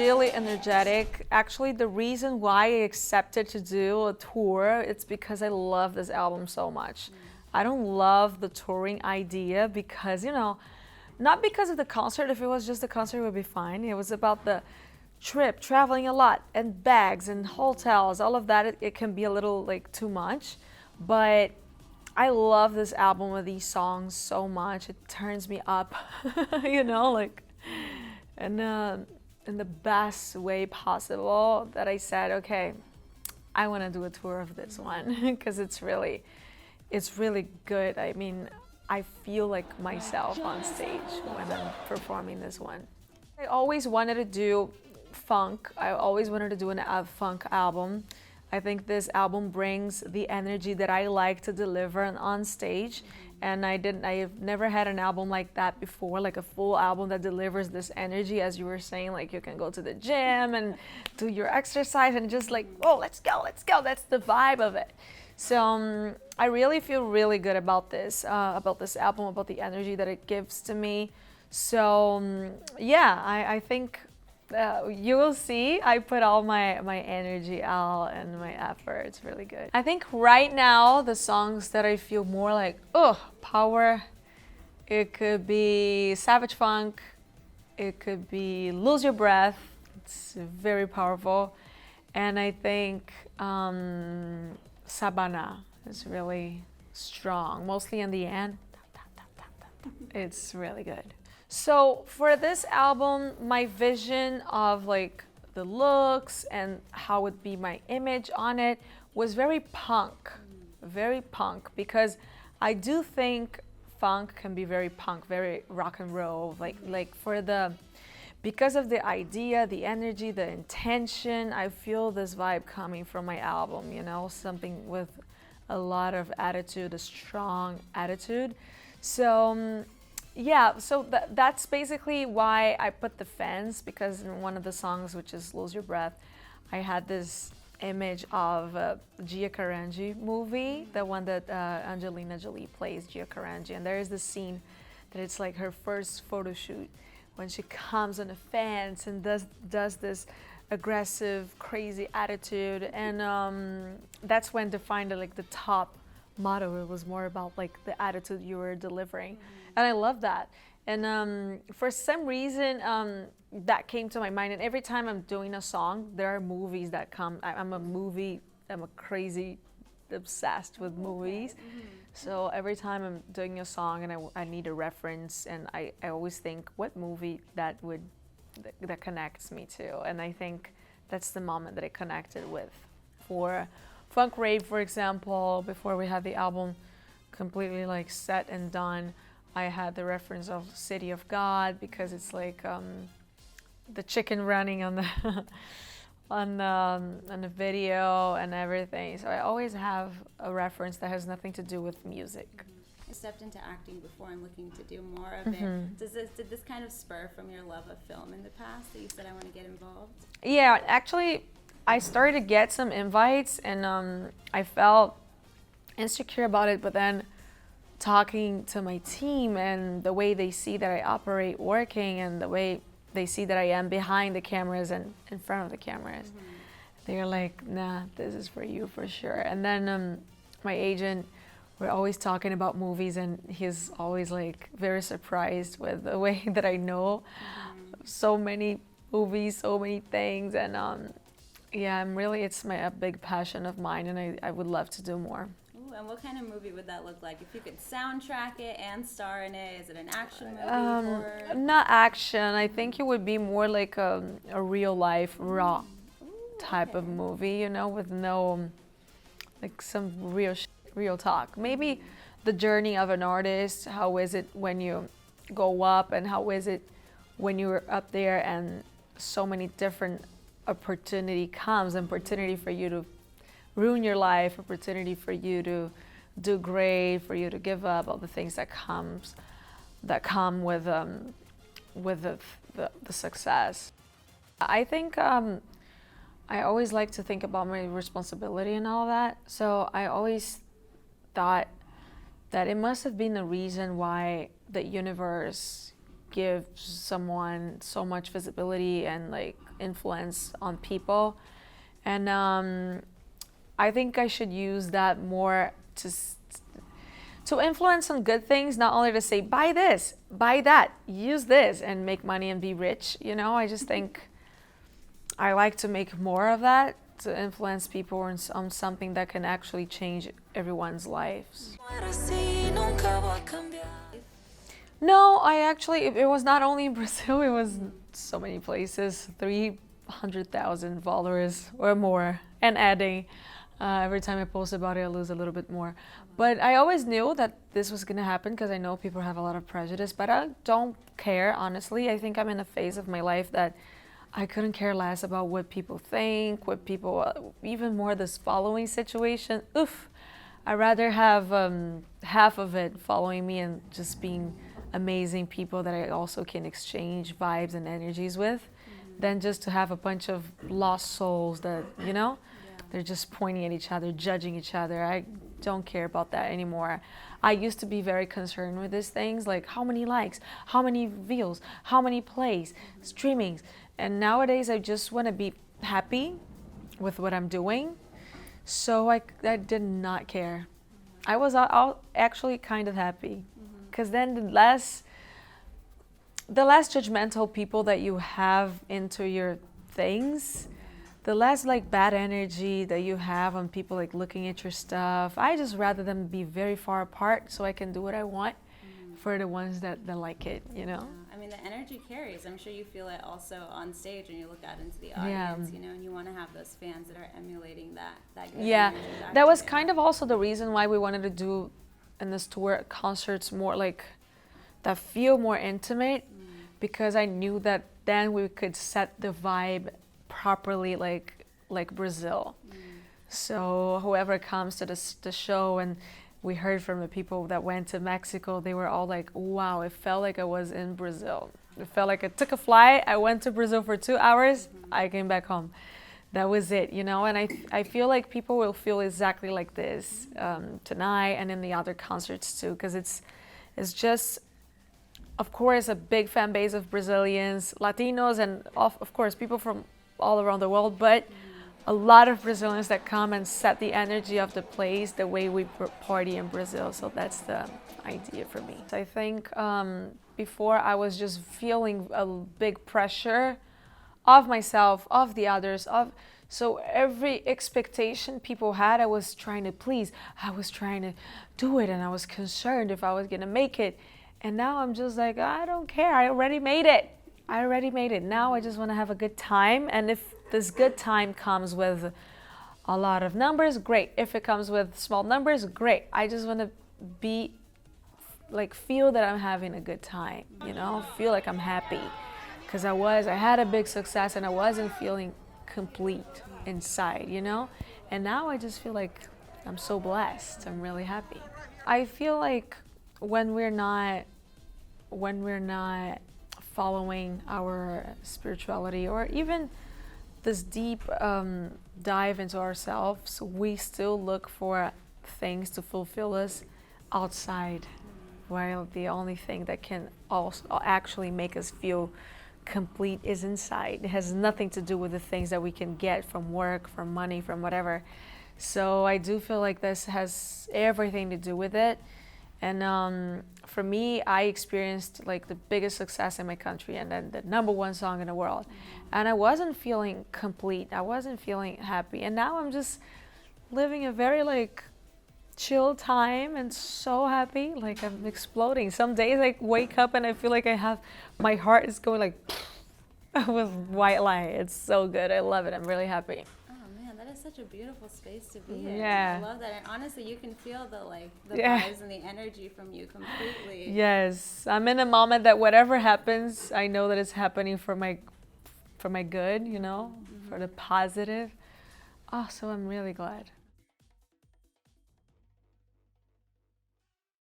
really energetic. Actually, the reason why I accepted to do a tour, it's because I love this album so much. I don't love the touring idea because, not because of the concert. If it was just the concert, it would be fine. It was about the trip, traveling a lot, and bags and hotels, all of that. It can be a little like too much, but I love this album with these songs so much. It turns me up, like, and in the best way possible. That I said, okay, I want to do a tour of this one because it's really good. I mean, I feel like myself on stage when I'm performing this one. I always wanted to do funk. I always wanted to do a funk album. I think this album brings the energy that I like to deliver on stage. And I've never had an album like that before, like a full album that delivers this energy, as you were saying, like you can go to the gym and do your exercise and just like, oh, let's go. That's the vibe of it. So I really feel really good about this album, about the energy that it gives to me. So yeah, I think you will see I put all my energy out and my effort. It's really good. I think right now the songs that I feel more like, power, it could be Savage Funk, it could be Lose Your Breath. It's very powerful. And I think Sabana is really strong, mostly in the end. It's really good. So for this album, my vision of like the looks and how would be my image on it was very punk, because I do think funk can be very punk, very rock and roll, because of the idea, the energy, the intention. I feel this vibe coming from my album, something with a lot of attitude, a strong attitude. So that's basically why I put the fence, because in one of the songs, which is Lose Your Breath, I had this image of Gia Carangi movie, the one that Angelina Jolie plays Gia Carangi, and there is this scene that it's like her first photo shoot when she comes on a fence and does this aggressive, crazy attitude, and that's when defined like the top motto. It was more about like the attitude you were delivering, and I love that. And for some reason, that came to my mind. And every time I'm doing a song, there are movies that come. I'm a crazy obsessed with movies. So every time I'm doing a song and I need a reference, and I always think what movie that connects me to. And I think that's the moment that I connected with. For Funk Rave, for example, before we had the album completely like set and done, I had the reference of City of God, because it's like the chicken running on the on the video and everything. So I always have a reference that has nothing to do with music. I stepped into acting before and looking to do more of it. Did this kind of spur from your love of film in the past that you said I want to get involved? Yeah, actually, I started to get some invites, and I felt insecure about it, but then talking to my team and the way they see that I operate working and the way they see that I am behind the cameras and in front of the cameras, they're like, nah, this is for you for sure. And then my agent, we're always talking about movies, and he's always like very surprised with the way that I know so many movies, so many things. And yeah, it's a big passion of mine, and I would love to do more. Ooh, and what kind of movie would that look like? If you could soundtrack it and star in it, is it an action movie? Horror? Not action. I think it would be more like a real life raw type of movie, with no, like some real talk. Maybe the journey of an artist. How is it when you go up, and how is it when you're up there and so many different opportunity for you to ruin your life, opportunity for you to do great, for you to give up, all the things that come with the success. I think I always like to think about my responsibility and all that. So I always thought that it must have been the reason why the universe give someone so much visibility and like influence on people. And I think I should use that more to influence on good things, not only to say, buy this, buy that, use this, and make money and be rich. You know, I just think I like to make more of that, to influence people on something that can actually change everyone's lives. No, I actually, it was not only in Brazil, it was so many places, 300,000 followers or more, and adding. Every time I post about it, I lose a little bit more. But I always knew that this was going to happen because I know people have a lot of prejudice, but I don't care, honestly. I think I'm in a phase of my life that I couldn't care less about what people think, what people, even more this following situation. Oof, I'd rather have half of it following me and just being amazing people that I also can exchange vibes and energies with, than just to have a bunch of lost souls that, you know, they're just pointing at each other, judging each other. I don't care about that anymore. I used to be very concerned with these things, like how many likes, how many views, how many plays, streamings. And nowadays I just want to be happy with what I'm doing. So I did not care. I was actually kind of happy. Because then the less judgmental people that you have into your things, the less like bad energy that you have on people like looking at your stuff. I just rather them be very far apart so I can do what I want for the ones that like it, you know? I mean, the energy carries. I'm sure you feel it also on stage when you look out into the audience, you know, and you want to have those fans that are emulating that good energy back that was to you. kind of also the reason why we wanted to do in this tour concerts more like that feel more intimate, because I knew that then we could set the vibe properly like Brazil. So whoever comes to the show, and we heard from the people that went to Mexico, they were all like, wow, it felt like I was in Brazil. It felt like I took a flight, I went to Brazil for 2 hours, I came back home. That was it, you know, and I feel like people will feel exactly like this tonight and in the other concerts too, because it's just, of course, a big fan base of Brazilians, Latinos, and of course people from all around the world, but a lot of Brazilians that come and set the energy of the place the way we party in Brazil. So that's the idea for me. I think before I was just feeling a big pressure of myself, of the others, so every expectation people had, I was trying to please, I was trying to do it, and I was concerned if I was gonna make it. And now I'm just like, I don't care, I already made it. Now I just want to have a good time. And if this good time comes with a lot of numbers, great. If it comes with small numbers, great. I just want to be like, feel that I'm having a good time, you know, feel like I'm happy. Because I had a big success and I wasn't feeling complete inside, you know. And now I just feel like I'm so blessed. I'm really happy. I feel like when we're not following our spirituality, or even this deep dive into ourselves, we still look for things to fulfill us outside, while the only thing that can also actually make us feel complete is inside. It has nothing to do with the things that we can get from work, from money, from whatever. So I do feel like this has everything to do with it. And for me, I experienced like the biggest success in my country and then the #1 song in the world. And I wasn't feeling complete. I wasn't feeling happy. And now I'm just living a very like chill time and so happy. Like I'm exploding. Some days I wake up and I feel like my heart is going like with white light. It's so good. I love it. I'm really happy. That is such a beautiful space to be in. Yeah. I love that. And honestly, you can feel the Yeah. vibes and the energy from you completely. Yes. I'm in a moment that whatever happens, I know that it's happening for my good, you know, for the positive. Oh, so I'm really glad.